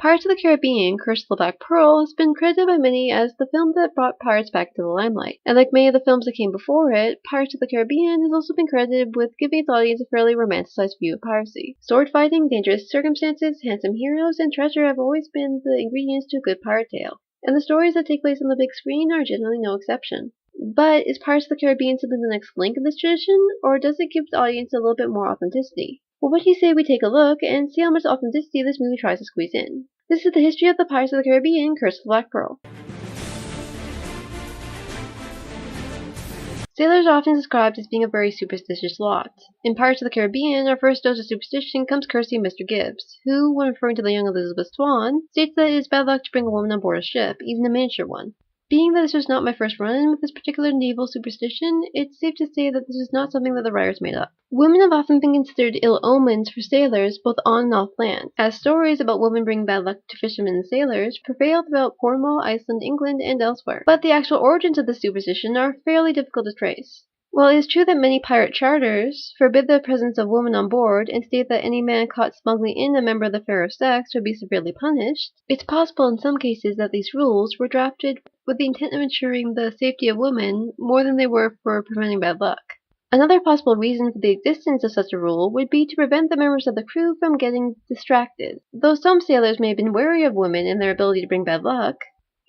Pirates of the Caribbean: Curse of the Black Pearl has been credited by many as the film that brought pirates back to the limelight, and like many of the films that came before it, Pirates of the Caribbean has also been credited with giving its audience a fairly romanticized view of piracy. Sword fighting, dangerous circumstances, handsome heroes, and treasure have always been the ingredients to a good pirate tale, and the stories that take place on the big screen are generally no exception. But is Pirates of the Caribbean simply the next link in this tradition, or does it give the audience a little bit more authenticity? Well, what do you say we take a look and see how much authenticity this movie tries to squeeze in? This is the history of the Pirates of the Caribbean: Curse of the Black Pearl. Sailors are often described as being a very superstitious lot. In Pirates of the Caribbean, our first dose of superstition comes courtesy of Mr. Gibbs, who, when referring to the young Elizabeth Swann, states that it is bad luck to bring a woman on board a ship, even a miniature one. Being that this was not my first run-in with this particular naval superstition, it's safe to say that this is not something that the writers made up. Women have often been considered ill omens for sailors both on and off land, as stories about women bringing bad luck to fishermen and sailors prevail throughout Cornwall, Iceland, England, and elsewhere. But the actual origins of this superstition are fairly difficult to trace. While it is true that many pirate charters forbid the presence of women on board and state that any man caught smuggling in a member of the fairer sex would be severely punished, it's possible in some cases that these rules were drafted with the intent of ensuring the safety of women more than they were for preventing bad luck. Another possible reason for the existence of such a rule would be to prevent the members of the crew from getting distracted. Though some sailors may have been wary of women and their ability to bring bad luck,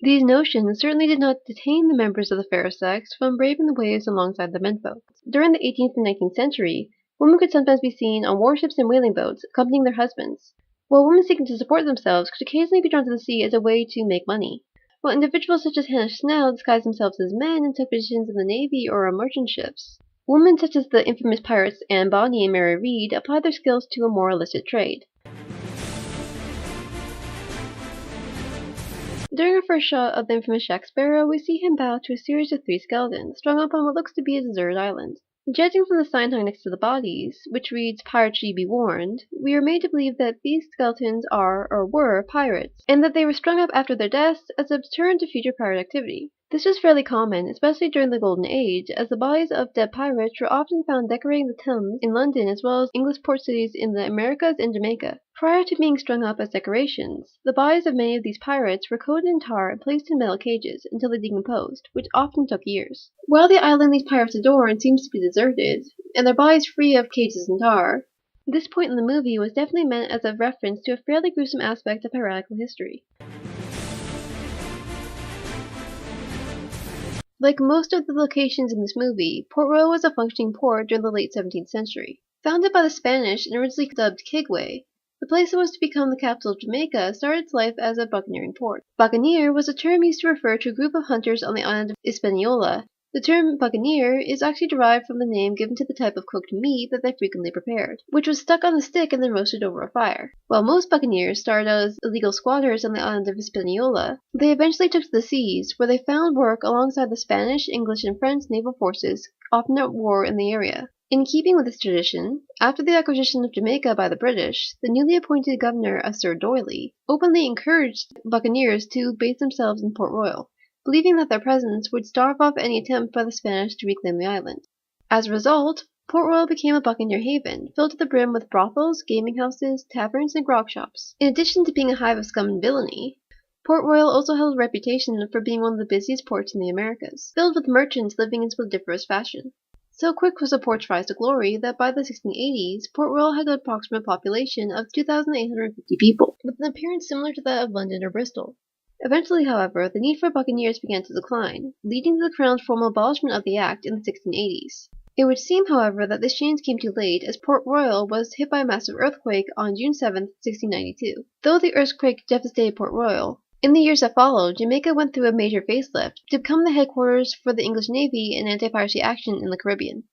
these notions certainly did not detain the members of the fairer sex from braving the waves alongside the menfolk. During the 18th and 19th century, women could sometimes be seen on warships and whaling boats accompanying their husbands, while women seeking to support themselves could occasionally be drawn to the sea as a way to make money. While individuals such as Hannah Snell disguised themselves as men and took positions in the Navy or on merchant ships, women such as the infamous pirates Anne Bonny and Mary Read applied their skills to a more illicit trade. During our first shot of the infamous Jack Sparrow, we see him bow to a series of 3 skeletons strung up on what looks to be a deserted island. Judging from the sign hung next to the bodies, which reads "Pirates ye be warned," we are made to believe that these skeletons are, or were, pirates, and that they were strung up after their deaths as a deterrent to future pirate activity. This was fairly common, especially during the Golden Age, as the bodies of dead pirates were often found decorating the Thames in London as well as English port cities in the Americas and Jamaica. Prior to being strung up as decorations, the bodies of many of these pirates were coated in tar and placed in metal cages until they decomposed, which often took years. While the island these pirates adorned seems to be deserted, and their bodies free of cages and tar, this point in the movie was definitely meant as a reference to a fairly gruesome aspect of piratical history. Like most of the locations in this movie, Port Royal was a functioning port during the late 17th century. Founded by the Spanish and originally dubbed Quigway, the place that was to become the capital of Jamaica started its life as a buccaneering port. Buccaneer was a term used to refer to a group of hunters on the island of Hispaniola. The term buccaneer is actually derived from the name given to the type of cooked meat that they frequently prepared, which was stuck on a stick and then roasted over a fire. While most buccaneers started out as illegal squatters on the island of Hispaniola, they eventually took to the seas, where they found work alongside the Spanish, English, and French naval forces, often at war in the area. In keeping with this tradition, after the acquisition of Jamaica by the British, the newly appointed governor, Sir Doyley, openly encouraged buccaneers to base themselves in Port Royal, believing that their presence would starve off any attempt by the Spanish to reclaim the island. As a result, Port Royal became a buccaneer haven, filled to the brim with brothels, gaming houses, taverns, and grog shops. In addition to being a hive of scum and villainy, Port Royal also held a reputation for being one of the busiest ports in the Americas, filled with merchants living in splendiferous fashion. So quick was the port's rise to glory that by the 1680s, Port Royal had an approximate population of 2,850 people, with an appearance similar to that of London or Bristol. Eventually, however, the need for buccaneers began to decline, leading to the Crown's formal abolishment of the Act in the 1680s. It would seem, however, that this change came too late, as Port Royal was hit by a massive earthquake on June 7, 1692. Though the earthquake devastated Port Royal, in the years that followed, Jamaica went through a major facelift to become the headquarters for the English Navy and anti-piracy action in the Caribbean.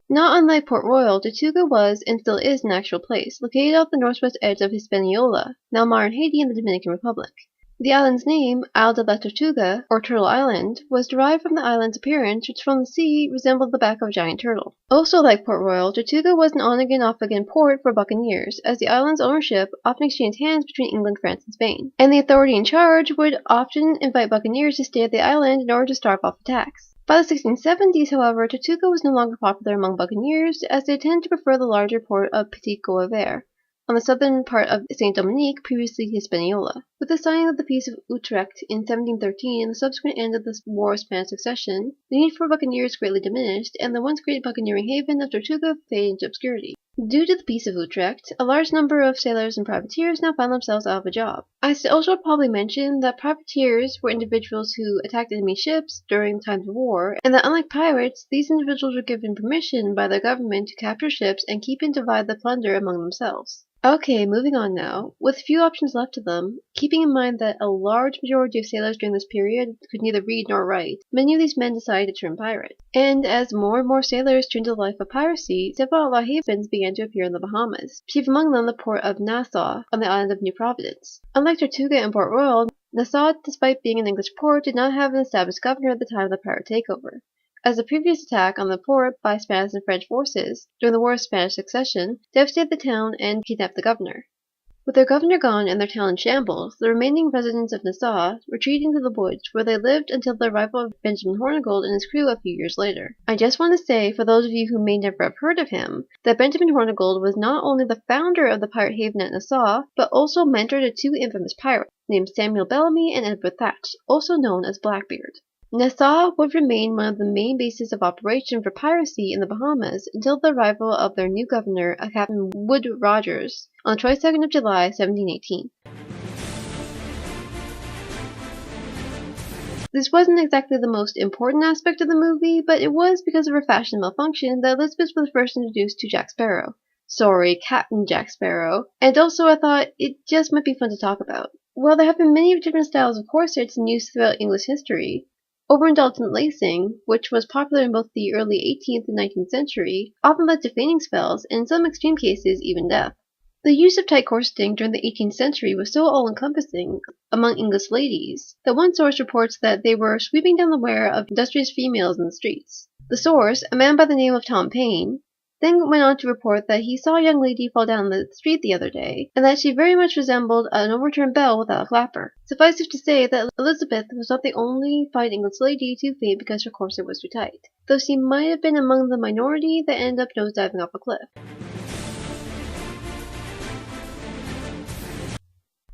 Not unlike Port Royal, Tortuga was, and still is, an actual place, located off the northwest edge of Hispaniola, now modern Haiti and the Dominican Republic. The island's name, Isle de la Tortuga, or Turtle Island, was derived from the island's appearance, which from the sea resembled the back of a giant turtle. Also like Port Royal, Tortuga was an on-again, off-again port for buccaneers, as the island's ownership often exchanged hands between England, France, and Spain, and the authority in charge would often invite buccaneers to stay at the island in order to starve off attacks. By the 1670s, however, Tortuga was no longer popular among buccaneers, as they tended to prefer the larger port of Petit Goâve, on the southern part of Saint Dominique, previously Hispaniola. With the signing of the Peace of Utrecht in 1713 and the subsequent end of the War of Spanish Succession, the need for buccaneers greatly diminished, and the once great buccaneering haven of Tortuga faded into obscurity. Due to the Peace of Utrecht, a large number of sailors and privateers now found themselves out of a job. I should also probably mention that privateers were individuals who attacked enemy ships during times of war, and that unlike pirates, these individuals were given permission by their government to capture ships and keep and divide the plunder among themselves. Okay, moving on now. With few options left to them, keeping in mind that a large majority of sailors during this period could neither read nor write, many of these men decided to turn pirate. And as more and more sailors turned to the life of piracy, several outlaw havens began to appear in the Bahamas, chief among them the port of Nassau on the island of New Providence. Unlike Tortuga and Port Royal, Nassau, despite being an English port, did not have an established governor at the time of the pirate takeover, as the previous attack on the port by Spanish and French forces during the War of Spanish Succession devastated the town and kidnapped the governor. With their governor gone and their town in shambles, the remaining residents of Nassau retreated into the woods, where they lived until the arrival of Benjamin Hornigold and his crew a few years later. I just want to say, for those of you who may never have heard of him, that Benjamin Hornigold was not only the founder of the pirate haven at Nassau, but also mentor to two infamous pirates named Samuel Bellamy and Edward Thatch, also known as Blackbeard. Nassau would remain one of the main bases of operation for piracy in the Bahamas until the arrival of their new governor, Captain Wood Rogers, on the 22nd of July, 1718. This wasn't exactly the most important aspect of the movie, but it was because of her fashion malfunction that Elizabeth was first introduced to Jack Sparrow. Sorry, Captain Jack Sparrow. And also I thought it just might be fun to talk about. While there have been many different styles of corsets in use throughout English history, overindulgent lacing, which was popular in both the early 18th and 19th century, often led to fainting spells, and in some extreme cases, even death. The use of tight corseting during the 18th century was so all-encompassing among English ladies that one source reports that they were sweeping down the wear of industrious females in the streets. The source, a man by the name of Tom Paine, then went on to report that he saw a young lady fall down the street the other day, and that she very much resembled an overturned bell without a clapper. Suffice it to say that Elizabeth was not the only fine English lady to faint because her corset was too tight, though she might have been among the minority that ended up nosediving off a cliff.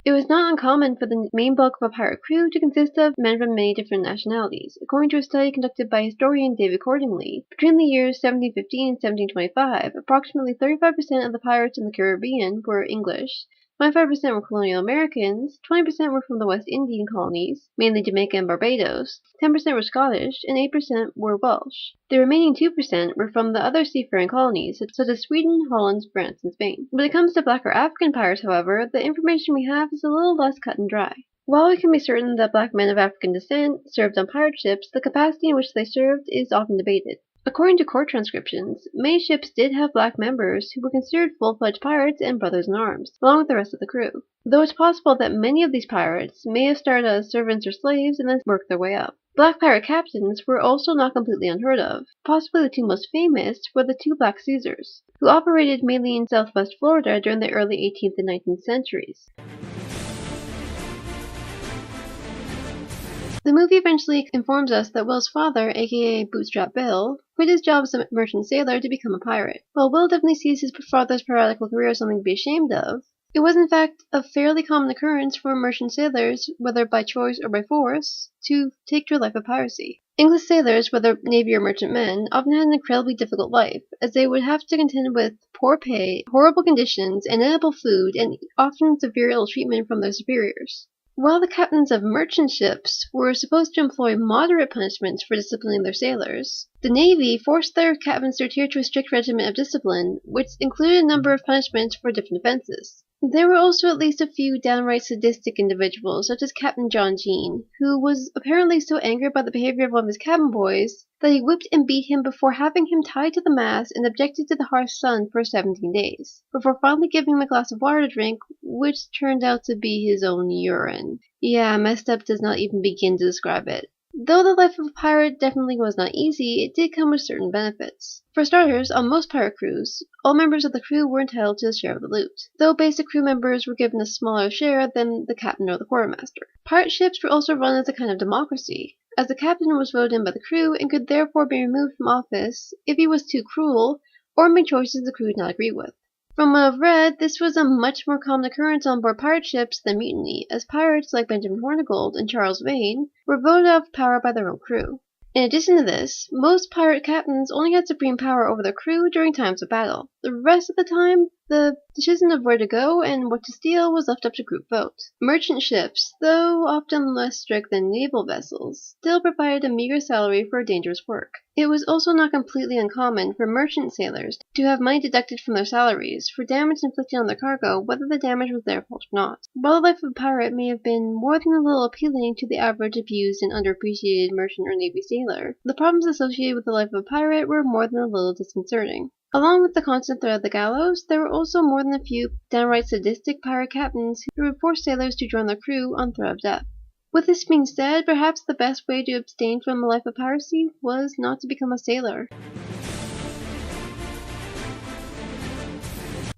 It was not uncommon for the main bulk of a pirate crew to consist of men from many different nationalities. According to a study conducted by historian David Cordingley, between the years 1715 and 1725, approximately 35% of the pirates in the Caribbean were English, 25% were colonial Americans, 20% were from the West Indian colonies, mainly Jamaica and Barbados, 10% were Scottish, and 8% were Welsh. The remaining 2% were from the other seafaring colonies, such as Sweden, Holland, France, and Spain. When it comes to black or African pirates, however, the information we have is a little less cut and dry. While we can be certain that black men of African descent served on pirate ships, the capacity in which they served is often debated. According to court transcriptions, many ships did have black members who were considered full-fledged pirates and brothers-in-arms, along with the rest of the crew, though it's possible that many of these pirates may have started as servants or slaves and then worked their way up. Black pirate captains were also not completely unheard of. Possibly the two most famous were the two Black Caesars, who operated mainly in southwest Florida during the early 18th and 19th centuries. The movie eventually informs us that Will's father, aka Bootstrap Bill, quit his job as a merchant sailor to become a pirate. While Will definitely sees his father's piratical career as something to be ashamed of, it was in fact a fairly common occurrence for merchant sailors, whether by choice or by force, to take to a life of piracy. English sailors, whether navy or merchant men, often had an incredibly difficult life, as they would have to contend with poor pay, horrible conditions, inedible food, and often severe ill treatment from their superiors. While the captains of merchant ships were supposed to employ moderate punishments for disciplining their sailors, the Navy forced their captains to adhere to a strict regimen of discipline, which included a number of punishments for different offenses. There were also at least a few downright sadistic individuals, such as Captain John Jean, who was apparently so angered by the behavior of one of his cabin boys that he whipped and beat him before having him tied to the mast and subjected to the harsh sun for 17 days, before finally giving him a glass of water to drink, which turned out to be his own urine. Yeah, messed up does not even begin to describe it. Though the life of a pirate definitely was not easy, it did come with certain benefits. For starters, on most pirate crews, all members of the crew were entitled to a share of the loot, though basic crew members were given a smaller share than the captain or the quartermaster. Pirate ships were also run as a kind of democracy, as the captain was voted in by the crew and could therefore be removed from office if he was too cruel or made choices the crew did not agree with. From what I've read, this was a much more common occurrence on board pirate ships than mutiny, as pirates like Benjamin Hornigold and Charles Vane were voted out of power by their own crew. In addition to this, most pirate captains only had supreme power over their crew during times of battle. The rest of the time, the decision of where to go and what to steal was left up to group vote. Merchant ships, though often less strict than naval vessels, still provided a meager salary for dangerous work. It was also not completely uncommon for merchant sailors to have money deducted from their salaries for damage inflicted on their cargo, whether the damage was their fault or not. While the life of a pirate may have been more than a little appealing to the average abused and underappreciated merchant or navy sailor, the problems associated with the life of a pirate were more than a little disconcerting. Along with the constant threat of the gallows, there were also more than a few downright sadistic pirate captains who would force sailors to join their crew on threat of death. With this being said, perhaps the best way to abstain from a life of piracy was not to become a sailor.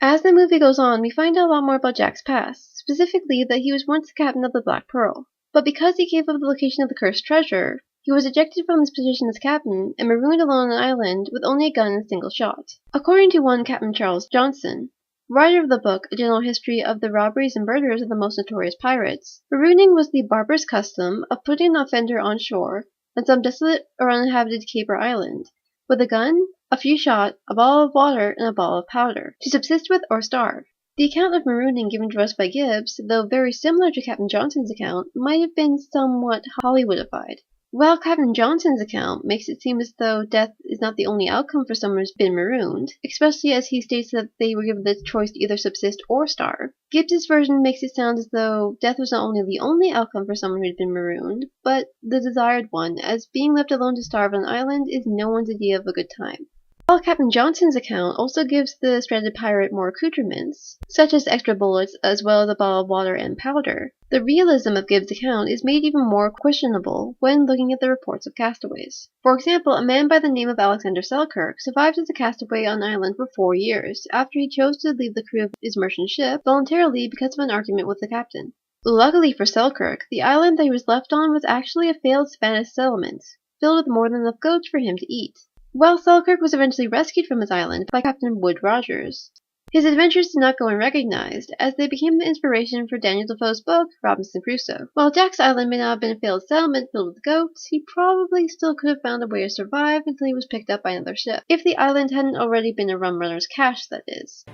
As the movie goes on, we find out a lot more about Jack's past, specifically that he was once the captain of the Black Pearl. But because he gave up the location of the cursed treasure, he was ejected from his position as captain and marooned alone on an island with only a gun and a single shot. According to one Captain Charles Johnson, writer of the book A General History of the Robberies and Murders of the Most Notorious Pirates, marooning was the barbarous custom of putting an offender on shore on some desolate or uninhabited cape or island, with a gun, a few shot, a bottle of water, and a bottle of powder, to subsist with or starve. The account of marooning given to us by Gibbs, though very similar to Captain Johnson's account, might have been somewhat Hollywoodified. While Captain Johnson's account makes it seem as though death is not the only outcome for someone who's been marooned, especially as he states that they were given the choice to either subsist or starve, Gibbs's version makes it sound as though death was not only the only outcome for someone who'd been marooned, but the desired one, as being left alone to starve on an island is no one's idea of a good time. While Captain Johnson's account also gives the stranded pirate more accoutrements, such as extra bullets as well as a bottle of water and powder, the realism of Gibbs' account is made even more questionable when looking at the reports of castaways. For example, a man by the name of Alexander Selkirk survived as a castaway on an island for 4 years after he chose to leave the crew of his merchant ship voluntarily because of an argument with the captain. Luckily for Selkirk, the island that he was left on was actually a failed Spanish settlement, filled with more than enough goats for him to eat. While Selkirk was eventually rescued from his island by Captain Wood Rogers, his adventures did not go unrecognized, as they became the inspiration for Daniel Defoe's book, Robinson Crusoe. While Jack's island may not have been a failed settlement filled with goats, he probably still could have found a way to survive until he was picked up by another ship. If the island hadn't already been a rum runner's cache, that is.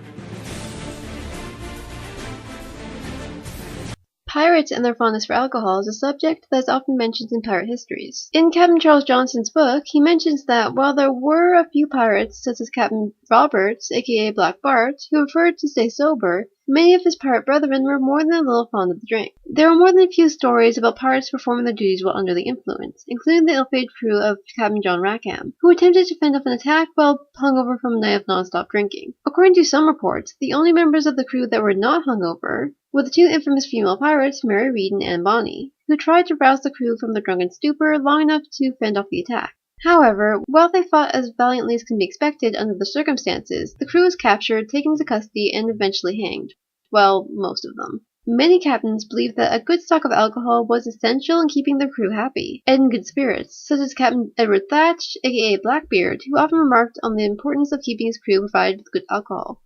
Pirates and their fondness for alcohol is a subject that is often mentioned in pirate histories. In Captain Charles Johnson's book, he mentions that while there were a few pirates, such as Captain Roberts, aka Black Bart, who preferred to stay sober, many of his pirate brethren were more than a little fond of the drink. There were more than a few stories about pirates performing their duties while under the influence, including the ill-fated crew of Captain John Rackham, who attempted to fend off an attack while hungover from a night of non-stop drinking. According to some reports, the only members of the crew that were not hungover were the two infamous female pirates, Mary Read and Anne Bonny, who tried to rouse the crew from their drunken stupor long enough to fend off the attack. However, while they fought as valiantly as can be expected under the circumstances, the crew was captured, taken into custody, and eventually hanged. Well, most of them. Many captains believed that a good stock of alcohol was essential in keeping their crew happy and in good spirits, such as Captain Edward Thatch, aka Blackbeard, who often remarked on the importance of keeping his crew provided with good alcohol.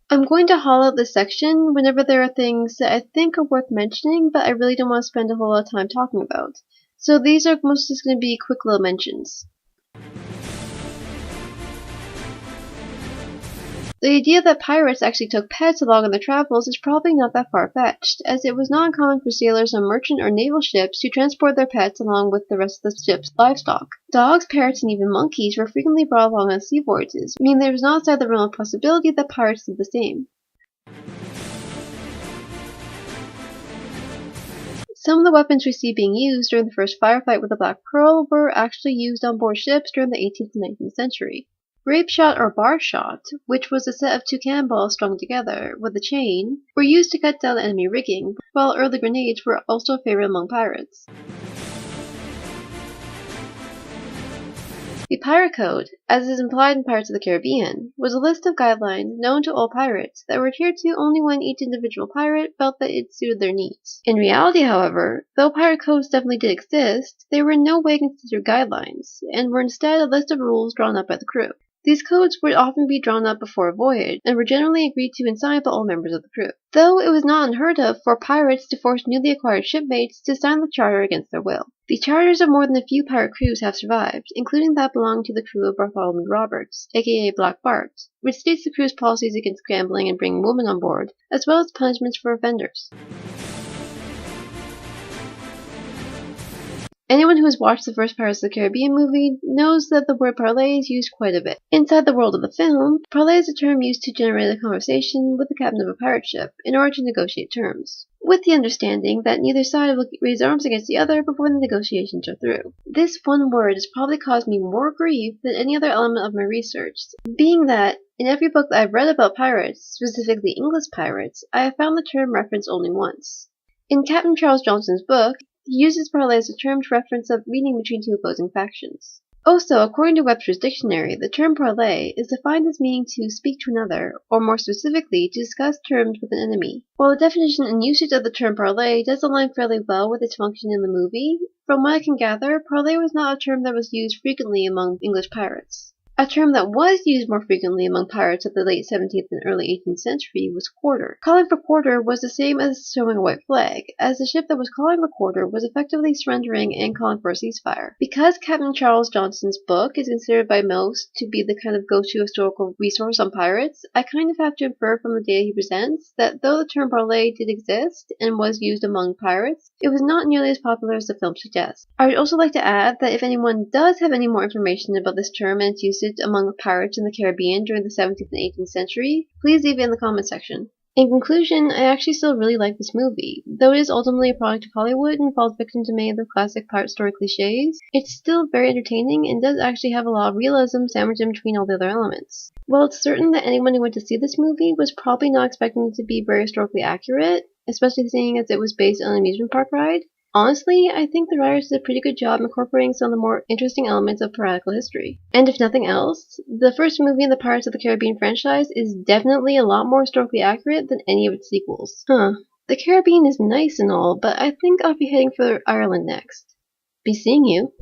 I'm going to haul out this section whenever there are things that I think are worth mentioning, but I really don't want to spend a whole lot of time talking about. So these are mostly just going to be quick little mentions. The idea that pirates actually took pets along on their travels is probably not that far-fetched, as it was not uncommon for sailors on merchant or naval ships to transport their pets along with the rest of the ship's livestock. Dogs, parrots, and even monkeys were frequently brought along on sea voyages, meaning there was not outside the realm of possibility that pirates did the same. Some of the weapons we see being used during the first firefight with the Black Pearl were actually used on board ships during the 18th and 19th century. Grape shot or bar shot, which was a set of two cannonballs strung together with a chain, were used to cut down enemy rigging, while early grenades were also a favorite among pirates. The Pirate Code, as is implied in Pirates of the Caribbean, was a list of guidelines known to all pirates that were adhered to only when each individual pirate felt that it suited their needs. In reality, however, though pirate codes definitely did exist, they were in no way considered guidelines, and were instead a list of rules drawn up by the crew. These codes would often be drawn up before a voyage, and were generally agreed to and signed by all members of the crew. Though it was not unheard of for pirates to force newly acquired shipmates to sign the charter against their will. The charters of more than a few pirate crews have survived, including that belonging to the crew of Bartholomew Roberts, aka Black Bart, which states the crew's policies against gambling and bringing women on board, as well as punishments for offenders. Anyone who has watched the first Pirates of the Caribbean movie knows that the word parlay is used quite a bit. Inside the world of the film, parlay is a term used to generate a conversation with the captain of a pirate ship in order to negotiate terms, with the understanding that neither side will raise arms against the other before the negotiations are through. This one word has probably caused me more grief than any other element of my research, being that in every book that I've read about pirates, specifically English pirates, I have found the term referenced only once. In Captain Charles Johnson's book, he uses parlay as a term to reference a meeting between two opposing factions. Also, according to Webster's dictionary, the term parlay is defined as meaning to speak to another, or more specifically, to discuss terms with an enemy. While the definition and usage of the term parlay does align fairly well with its function in the movie, from what I can gather, parlay was not a term that was used frequently among English pirates. A term that was used more frequently among pirates of the late 17th and early 18th century was quarter. Calling for quarter was the same as showing a white flag, as the ship that was calling for quarter was effectively surrendering and calling for a ceasefire. Because Captain Charles Johnson's book is considered by most to be the kind of go-to historical resource on pirates, I kind of have to infer from the data he presents that though the term parlay did exist and was used among pirates, it was not nearly as popular as the film suggests. I would also like to add that if anyone does have any more information about this term and its usage among pirates in the Caribbean during the 17th and 18th century, please leave it in the comment section. In conclusion, I actually still really like this movie. Though it is ultimately a product of Hollywood and falls victim to many of the classic pirate story cliches, it's still very entertaining and does actually have a lot of realism sandwiched in between all the other elements. While it's certain that anyone who went to see this movie was probably not expecting it to be very historically accurate, especially seeing as it was based on an amusement park ride, honestly, I think the writers did a pretty good job incorporating some of the more interesting elements of piratical history. And if nothing else, the first movie in the Pirates of the Caribbean franchise is definitely a lot more historically accurate than any of its sequels. The Caribbean is nice and all, but I think I'll be heading for Ireland next. Be seeing you.